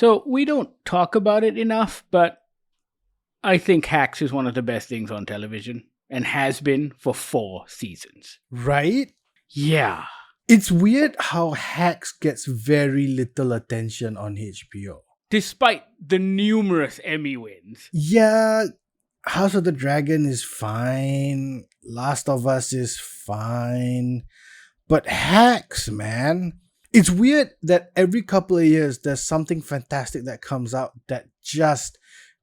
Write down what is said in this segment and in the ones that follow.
So we don't talk about it enough, but I think Hacks is one of the best things on television and has been for 4 seasons. Right? Yeah. It's weird how Hacks gets very little attention on HBO. Despite the numerous Emmy wins. Yeah, House of the Dragon is fine. Last of Us is fine. But Hacks, man. It's weird that every couple of years there's something fantastic that comes out that just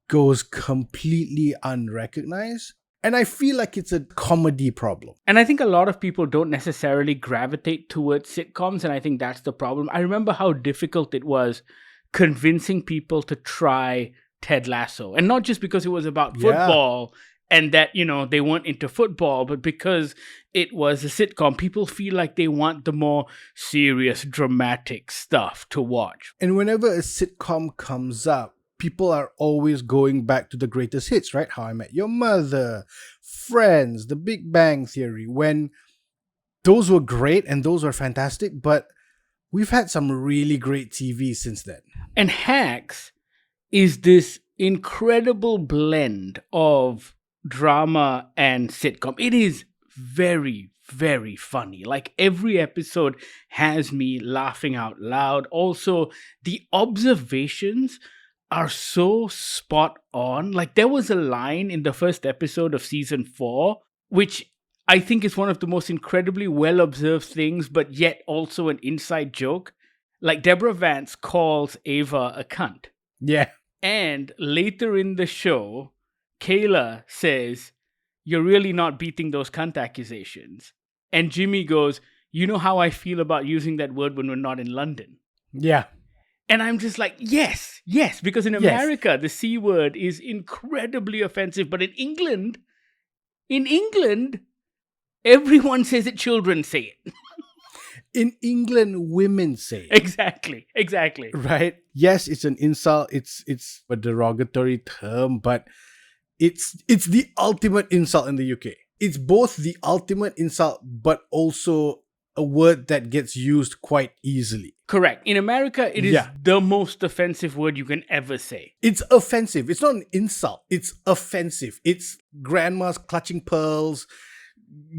goes completely unrecognized. And I feel like it's a comedy problem. And I think a lot of people don't necessarily gravitate towards sitcoms, and I think that's the problem. I remember how difficult it was convincing people to try Ted Lasso. And not just because it was about football and that, they weren't into football, but because it was a sitcom. People feel like they want the more serious, dramatic stuff to watch. And whenever a sitcom comes up, people are always going back to the greatest hits, right? How I Met Your Mother, Friends, The Big Bang Theory, when those were great and those were fantastic, but we've had some really great TV since then. And Hacks is this incredible blend of drama and sitcom. It is very, very funny. Like, every episode has me laughing out loud. Also, the observations are so spot on. Like, there was a line in the first episode of season 4, which I think is one of the most incredibly well-observed things, but yet also an inside joke. Like, Deborah Vance calls Ava a cunt. Yeah. And later in the show, Kayla says, "You're really not beating those cunt accusations." And Jimmy goes, "You know how I feel about using that word when we're not in London." Yeah. And I'm just like, yes, because in America, the C word is incredibly offensive. But in England, everyone says it, children say it. In England, women say it. Exactly. Right? Yes, it's an insult. It's a derogatory term, but it's the ultimate insult in the UK. It's both the ultimate insult, but also a word that gets used quite easily. Correct. In America, it is the most offensive word you can ever say. It's offensive. It's not an insult. It's offensive. It's grandmas clutching pearls,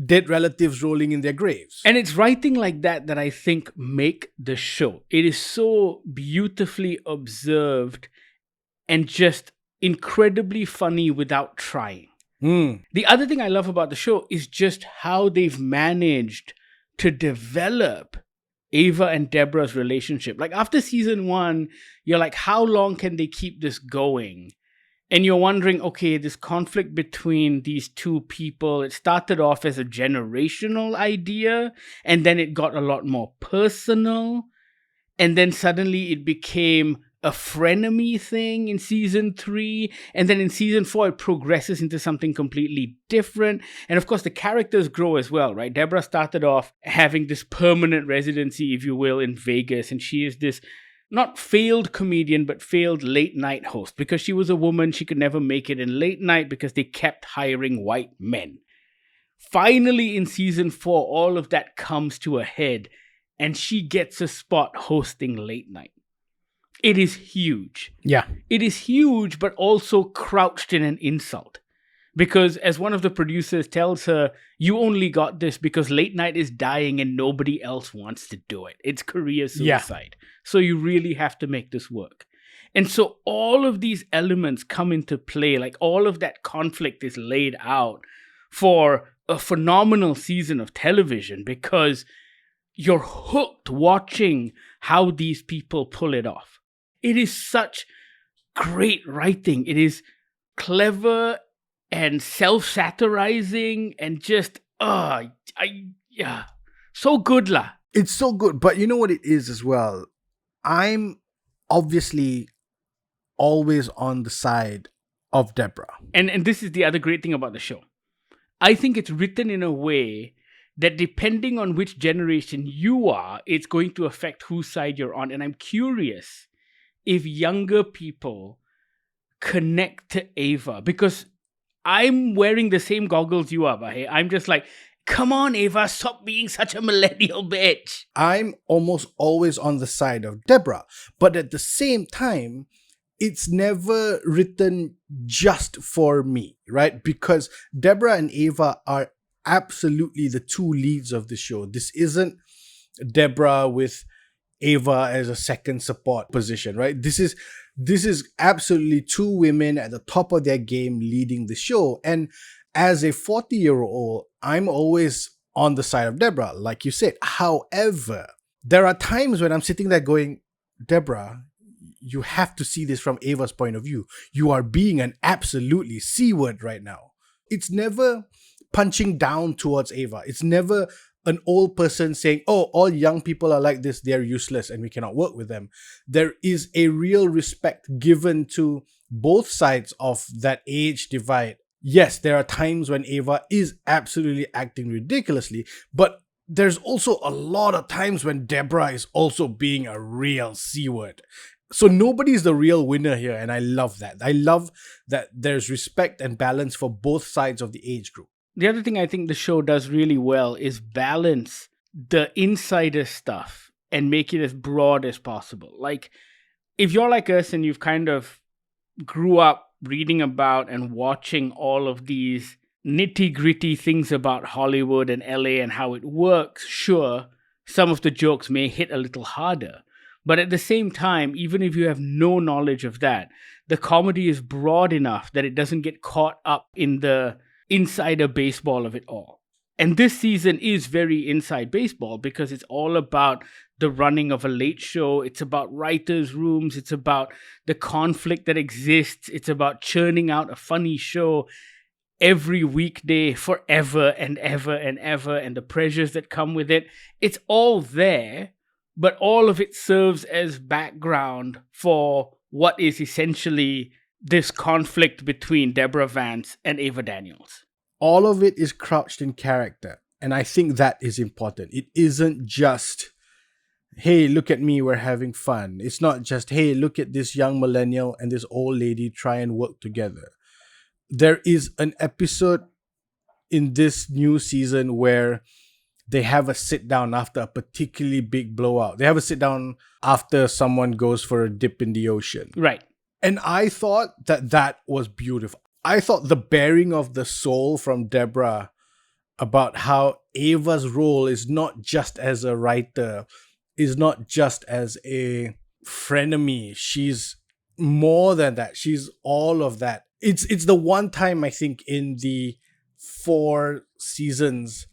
dead relatives rolling in their graves. And it's writing like that I think make the show. It is so beautifully observed and just incredibly funny without trying. The other thing I love about the show is just how they've managed to develop Ava and Deborah's relationship. Like, after season 1, you're like, how long can they keep this going? And you're wondering, okay, this conflict between these two people, it started off as a generational idea, and then it got a lot more personal. And then suddenly it became a frenemy thing in season 3. And then in season 4, it progresses into something completely different. And of course, the characters grow as well, right? Deborah started off having this permanent residency, if you will, in Vegas. And she is this not failed comedian, but failed late night host. Because she was a woman, she could never make it in late night because they kept hiring white men. Finally, in season 4, all of that comes to a head. And she gets a spot hosting late night. It is huge. Yeah. It is huge, but also crouched in an insult. Because as one of the producers tells her, you only got this because late night is dying and nobody else wants to do it. It's career suicide. Yeah. So you really have to make this work. And so all of these elements come into play. Like, all of that conflict is laid out for a phenomenal season of television because you're hooked watching how these people pull it off. It is such great writing. It is clever and self-satirizing and just, so good lah. It's so good. But you know what it is as well? I'm obviously always on the side of Deborah. And this is the other great thing about the show. I think it's written in a way that depending on which generation you are, it's going to affect whose side you're on. And I'm curious if younger people connect to Ava, because I'm wearing the same goggles you are, Bahir. I'm just like, Come on, Ava, stop being such a millennial bitch. I'm almost always on the side of Deborah. But at the same time, it's never written just for me, right? Because Deborah and Ava are absolutely the two leads of the show. This isn't Deborah with Ava as a second support position, right? This is absolutely two women at the top of their game leading the show. And as a 40-year-old, I'm always on the side of Deborah, like you said. However, there are times when I'm sitting there going, Deborah, you have to see this from Ava's point of view. You are being an absolutely C-word right now. It's never punching down towards Ava. It's never an old person saying, oh, all young people are like this, they're useless and we cannot work with them. There is a real respect given to both sides of that age divide. Yes, there are times when Ava is absolutely acting ridiculously, but there's also a lot of times when Deborah is also being a real C-word. So nobody's the real winner here, and I love that. I love that there's respect and balance for both sides of the age group. The other thing I think the show does really well is balance the insider stuff and make it as broad as possible. Like, if you're like us and you've kind of grew up reading about and watching all of these nitty-gritty things about Hollywood and LA and how it works, sure, some of the jokes may hit a little harder. But at the same time, even if you have no knowledge of that, the comedy is broad enough that it doesn't get caught up in the insider baseball of it all. And this season is very inside baseball because it's all about the running of a late show. It's about writers' rooms. It's about the conflict that exists. It's about churning out a funny show every weekday forever and ever and ever, and the pressures that come with it. It's all there, but all of it serves as background for what is essentially this conflict between Deborah Vance and Ava Daniels. All of it is crouched in character, and I think that is important. It isn't just, hey, look at me, we're having fun. It's not just, hey, look at this young millennial and this old lady try and work together. There is an episode in this new season where they have a sit down after a particularly big blowout. They have a sit down after someone goes for a dip in the ocean. Right. And I thought that was beautiful. I thought the bearing of the soul from Deborah about how Ava's role is not just as a writer, is not just as a frenemy. She's more than that. She's all of that. It's the one time I think in the 4 seasons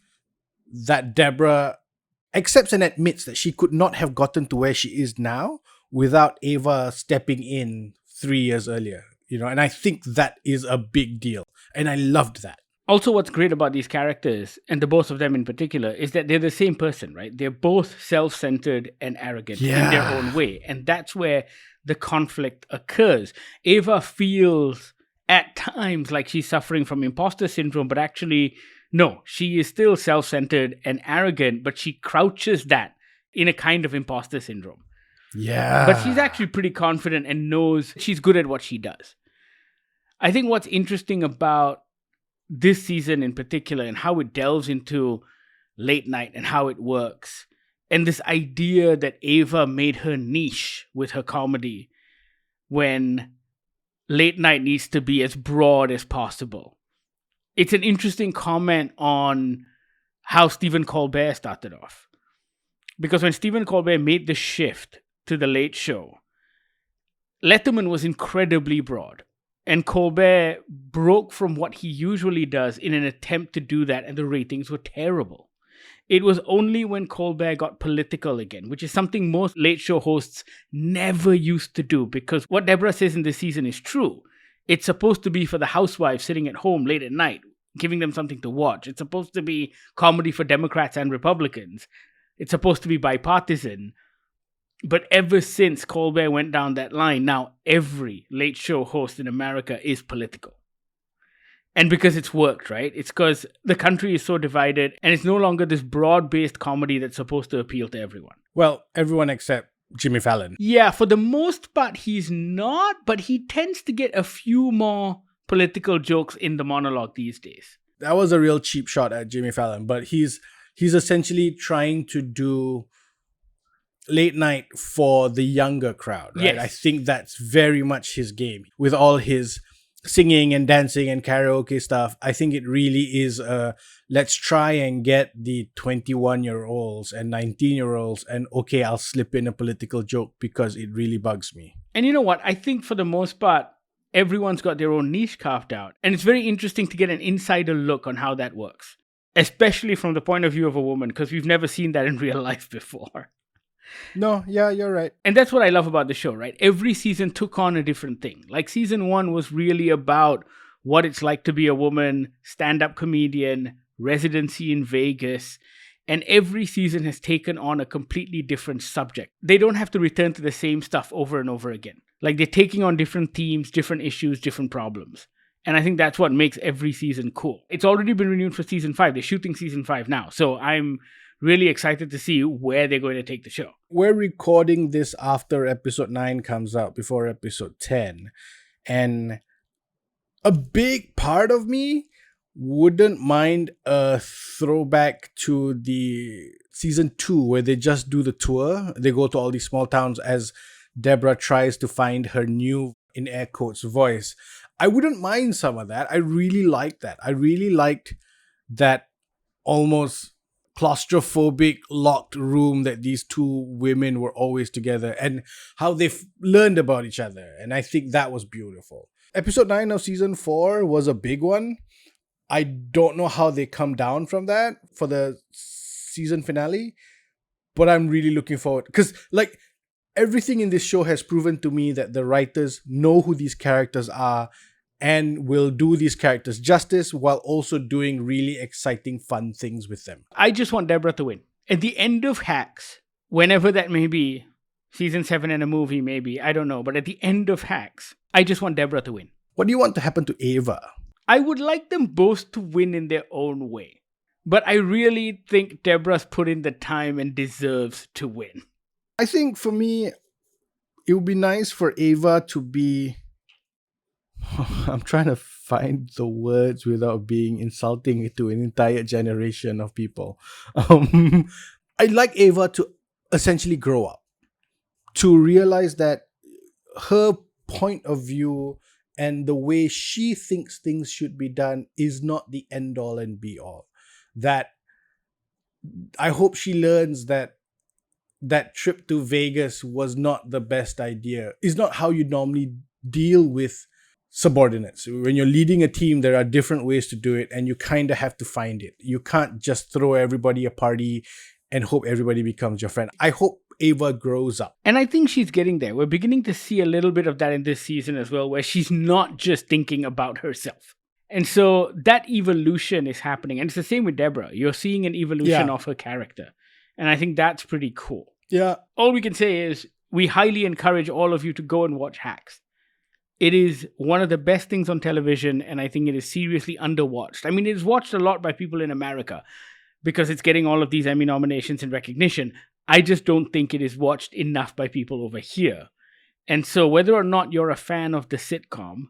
that Deborah accepts and admits that she could not have gotten to where she is now without Ava stepping in 3 years earlier. And I think that is a big deal. And I loved that. Also, what's great about these characters, and the both of them in particular, is that they're the same person, right? They're both self-centered and arrogant in their own way. And that's where the conflict occurs. Ava feels at times like she's suffering from imposter syndrome, but actually, no, she is still self-centered and arrogant, but she crouches that in a kind of imposter syndrome. Yeah. But she's actually pretty confident and knows she's good at what she does. I think what's interesting about this season in particular and how it delves into late night and how it works, and this idea that Ava made her niche with her comedy when late night needs to be as broad as possible. It's an interesting comment on how Stephen Colbert started off. Because when Stephen Colbert made the shift to the Late Show, Letterman was incredibly broad. And Colbert broke from what he usually does in an attempt to do that, and the ratings were terrible. It was only when Colbert got political again, which is something most late show hosts never used to do, because what Deborah says in this season is true. It's supposed to be for the housewives sitting at home late at night, giving them something to watch. It's supposed to be comedy for Democrats and Republicans. It's supposed to be bipartisan. But ever since Colbert went down that line, now every late show host in America is political. And because it's worked, right? It's because the country is so divided and it's no longer this broad-based comedy that's supposed to appeal to everyone. Well, everyone except Jimmy Fallon. Yeah, for the most part, he's not, but he tends to get a few more political jokes in the monologue these days. that was a real cheap shot at Jimmy Fallon, but he's essentially trying to do late night for the younger crowd, right? Yes. I think that's very much his game. With all his singing and dancing and karaoke stuff, I think it really is let's try and get the 21-year-olds and 19-year-olds, and okay, I'll slip in a political joke because it really bugs me. And you know what? I think for the most part, everyone's got their own niche carved out. And it's very interesting to get an insider look on how that works, especially from the point of view of a woman, because we've never seen that in real life before. No, yeah, you're right. And that's what I love about the show, right? Every season took on a different thing. Like season 1 was really about what it's like to be a woman, stand-up comedian, residency in Vegas. And every season has taken on a completely different subject. They don't have to return to the same stuff over and over again. Like they're taking on different themes, different issues, different problems. And I think that's what makes every season cool. It's already been renewed for season 5. They're shooting season 5 now. So I'm really excited to see where they're going to take the show. We're recording this after episode 9 comes out, before episode 10. And a big part of me wouldn't mind a throwback to the season 2 where they just do the tour. They go to all these small towns as Deborah tries to find her new, in air quotes, voice. I wouldn't mind some of that. I really liked that. I really liked that almost claustrophobic locked room that these two women were always together and how they've learned about each other. And I think that was beautiful. Episode 9 of season 4 was a big one. I don't know how they come down from that for the season finale, but I'm really looking forward because like everything in this show has proven to me that the writers know who these characters are and will do these characters justice while also doing really exciting, fun things with them. I just want Deborah to win. At the end of Hacks, whenever that may be, season 7 and a movie maybe, I don't know. But at the end of Hacks, I just want Deborah to win. What do you want to happen to Ava? I would like them both to win in their own way. But I really think Deborah's put in the time and deserves to win. I think for me, it would be nice for Ava to be... I'm trying to find the words without being insulting to an entire generation of people. I'd like Ava to essentially grow up, to realize that her point of view and the way she thinks things should be done is not the end all and be all. That I hope she learns that that trip to Vegas was not the best idea. It's not how you normally deal with subordinates. When you're leading a team, there are different ways to do it, and you kind of have to find it. You can't just throw everybody a party and hope everybody becomes your friend. I hope Ava grows up. And I think she's getting there. We're beginning to see a little bit of that in this season as well, where she's not just thinking about herself. And so that evolution is happening. And it's the same with Deborah. You're seeing an evolution of her character. And I think that's pretty cool. Yeah. All we can say is we highly encourage all of you to go and watch Hacks. It is one of the best things on television, and I think it is seriously underwatched. I mean, it is watched a lot by people in America because it's getting all of these Emmy nominations and recognition. I just don't think it is watched enough by people over here. And so whether or not you're a fan of the sitcom,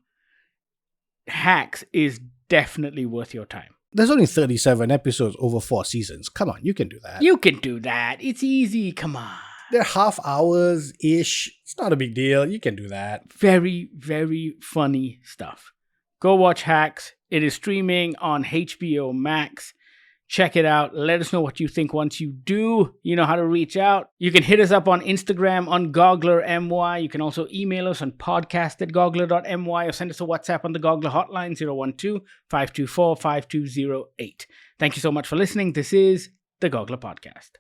Hacks is definitely worth your time. There's only 37 episodes over 4 seasons. Come on, you can do that. You can do that. It's easy. Come on. They're half hours-ish. It's not a big deal. You can do that. Very, very funny stuff. Go watch Hacks. It is streaming on HBO Max. Check it out. Let us know what you think once you do. You know how to reach out. You can hit us up on Instagram on Goggler MY. You can also email us on podcast@goggler.my or send us a WhatsApp on the Goggler hotline 012-524-5208. Thank you so much for listening. This is the Goggler Podcast.